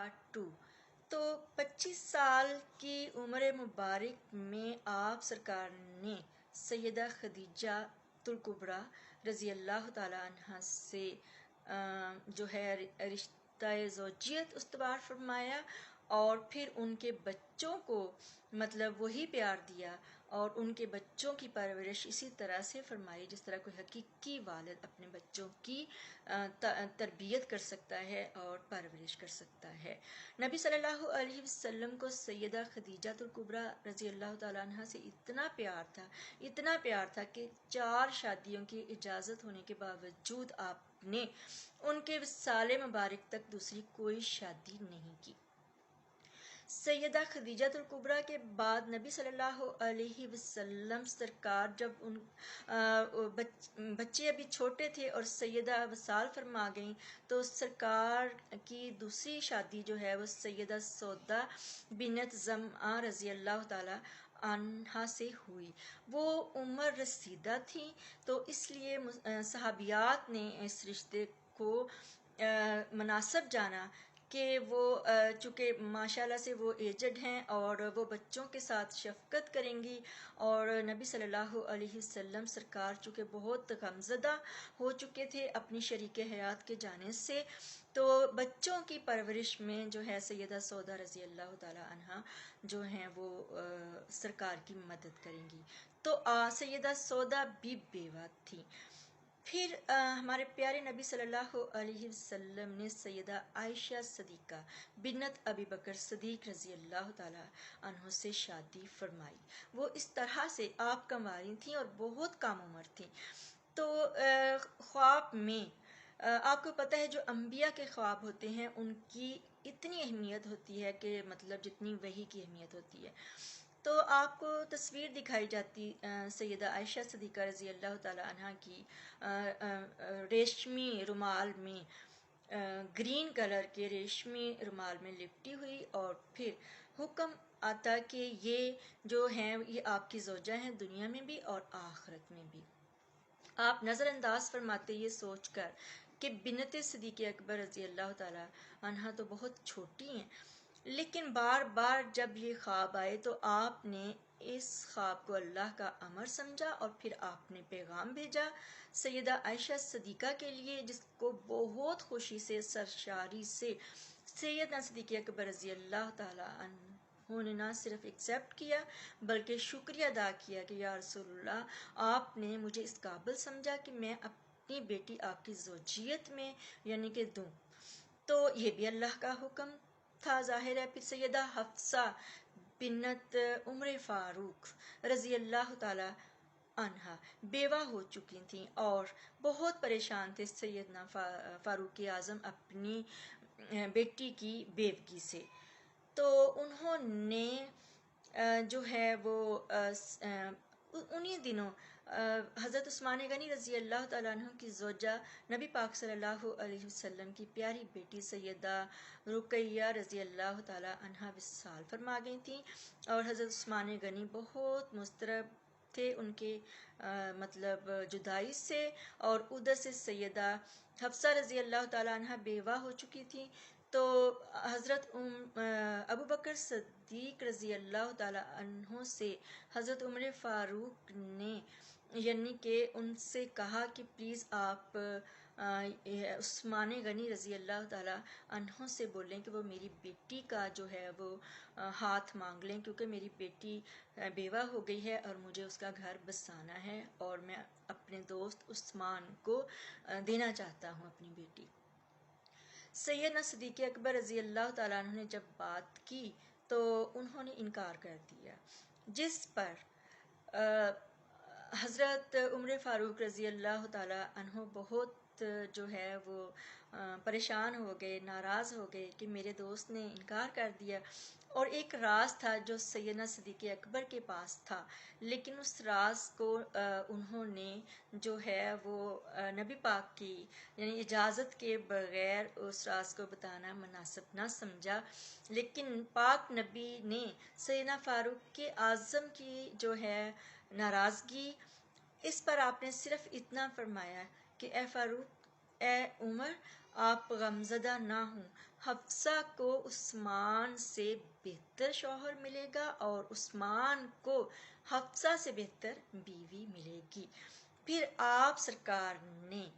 Part 2۔ تو 25 سال کی عمر مبارک میں آپ سرکار نے سیدہ خدیجہ الکبریٰ رضی اللہ تعالیٰ عنہ سے جو ہے رشتہ زوجیت استوار فرمایا، اور پھر ان کے بچوں کو مطلب وہی پیار دیا، اور ان کے بچوں کی پرورش اسی طرح سے فرمائی جس طرح کوئی حقیقی والد اپنے بچوں کی تربیت کر سکتا ہے اور پرورش کر سکتا ہے۔ نبی صلی اللہ علیہ وسلم کو سیدہ خدیجہ الکبریٰ رضی اللہ تعالیٰ عنہ سے اتنا پیار تھا کہ 4 شادیوں کی اجازت ہونے کے باوجود آپ نے ان کے وصال مبارک تک دوسری کوئی شادی نہیں کی۔ سیدہ خدیجہ الکبریٰ کے بعد نبی صلی اللہ علیہ وسلم سرکار جب ان بچے ابھی چھوٹے تھے اور سیدہ وصال فرما گئیں، تو سرکار کی دوسری شادی جو ہے وہ سیدہ سودا بنت زمعہ رضی اللہ تعالی عنہا سے ہوئی۔ وہ عمر رسیدہ تھیں، تو اس لیے صحابیات نے اس رشتے کو مناسب جانا کہ وہ چونکہ ماشاءاللہ سے وہ ایجڈ ہیں اور وہ بچوں کے ساتھ شفقت کریں گی، اور نبی صلی اللہ علیہ وسلم سرکار چونکہ بہت غمزدہ ہو چکے تھے اپنی شریک حیات کے جانے سے، تو بچوں کی پرورش میں جو ہے سیدہ سودا رضی اللہ تعالی عنہ جو ہیں وہ سرکار کی مدد کریں گی۔ تو سیدہ سودا بھی بیوہ تھی۔ پھر ہمارے پیارے نبی صلی اللہ علیہ وسلم نے سیدہ عائشہ صدیقہ بنت ابی بکر صدیق رضی اللہ تعالی عنہ سے شادی فرمائی۔ وہ اس طرح سے آپ کنواری تھیں اور بہت کم عمر تھیں۔ تو خواب میں آپ کو پتہ ہے جو انبیاء کے خواب ہوتے ہیں ان کی اتنی اہمیت ہوتی ہے کہ مطلب جتنی وحی کی اہمیت ہوتی ہے۔ تو آپ کو تصویر دکھائی جاتی سیدہ عائشہ صدیقہ رضی اللہ تعالی عنہ کی ریشمی رومال میں، گرین کلر کے ریشمی رومال میں لپٹی ہوئی، اور پھر حکم آتا کہ یہ جو ہیں یہ آپ کی زوجہ ہیں دنیا میں بھی اور آخرت میں بھی۔ آپ نظر انداز فرماتے یہ سوچ کر کہ بنت صدیق اکبر رضی اللہ تعالی عنہ تو بہت چھوٹی ہیں، لیکن بار بار جب یہ خواب آئے تو آپ نے اس خواب کو اللہ کا امر سمجھا، اور پھر آپ نے پیغام بھیجا سیدہ عائشہ صدیقہ کے لیے، جس کو بہت خوشی سے سرشاری سے سیدنا صدیق اکبر رضی اللہ تعالی عنہ نے نہ صرف ایکسیپٹ کیا بلکہ شکریہ ادا کیا کہ یا رسول اللہ، آپ نے مجھے اس قابل سمجھا کہ میں اپنی بیٹی آپ کی زوجیت میں یعنی کہ دوں۔ تو یہ بھی اللہ کا حکم تھا ظاہر ہے۔ پھر سیدہ حفصہ بنت عمر فاروق رضی اللہ تعالی عنہا بیوہ ہو چکی تھیں اور بہت پریشان تھے سیدنا فاروق اعظم اپنی بیٹی کی بیوگی سے۔ تو انہوں نے جو ہے وہ انہی دنوں حضرت عثمان غنی رضی اللہ تعالیٰ عنہ کی زوجہ نبی پاک صلی اللہ علیہ وسلم کی پیاری بیٹی سیدہ رقیہ رضی اللہ تعالیٰ عنہ وصال فرما گئی تھیں، اور حضرت عثمان غنی بہت مضطرب تھے ان کے مطلب جدائی سے، اور ادھر سے سیدہ حفصہ رضی اللہ تعالیٰ عنہ بیوہ ہو چکی تھی۔ تو حضرت ابو بکر صدیق رضی اللہ تعالیٰ عنہ سے حضرت عمر فاروق نے یعنی کہ ان سے کہا کہ پلیز آپ عثمان غنی رضی اللہ تعالیٰ عنہ سے بولیں کہ وہ میری بیٹی کا جو ہے وہ ہاتھ مانگ لیں، کیونکہ میری بیٹی بیوہ ہو گئی ہے اور مجھے اس کا گھر بسانا ہے، اور میں اپنے دوست عثمان کو دینا چاہتا ہوں اپنی بیٹی۔ سیدنا صدیق اکبر رضی اللہ تعالیٰ عنہ نے جب بات کی تو انہوں نے انکار کر دیا، جس پر حضرت عمر فاروق رضی اللہ تعالیٰ عنہ بہت جو ہے وہ پریشان ہو گئے، ناراض ہو گئے کہ میرے دوست نے انکار کر دیا، اور ایک راز تھا جو سیدنا صدیق اکبر کے پاس تھا، لیکن اس راز کو انہوں نے جو ہے وہ نبی پاک کی یعنی اجازت کے بغیر اس راز کو بتانا مناسب نہ سمجھا، لیکن پاک نبی نے سیدنا فاروق اعظم کی جو ہے ناراضگی، اس پر آپ نے صرف اتنا فرمایا کہ اے فاروق، اے عمر آپ غمزدہ نہ ہوں، حفصہ کو عثمان سے بہتر شوہر ملے گا اور عثمان کو حفصہ سے بہتر بیوی ملے گی۔ پھر آپ سرکار نے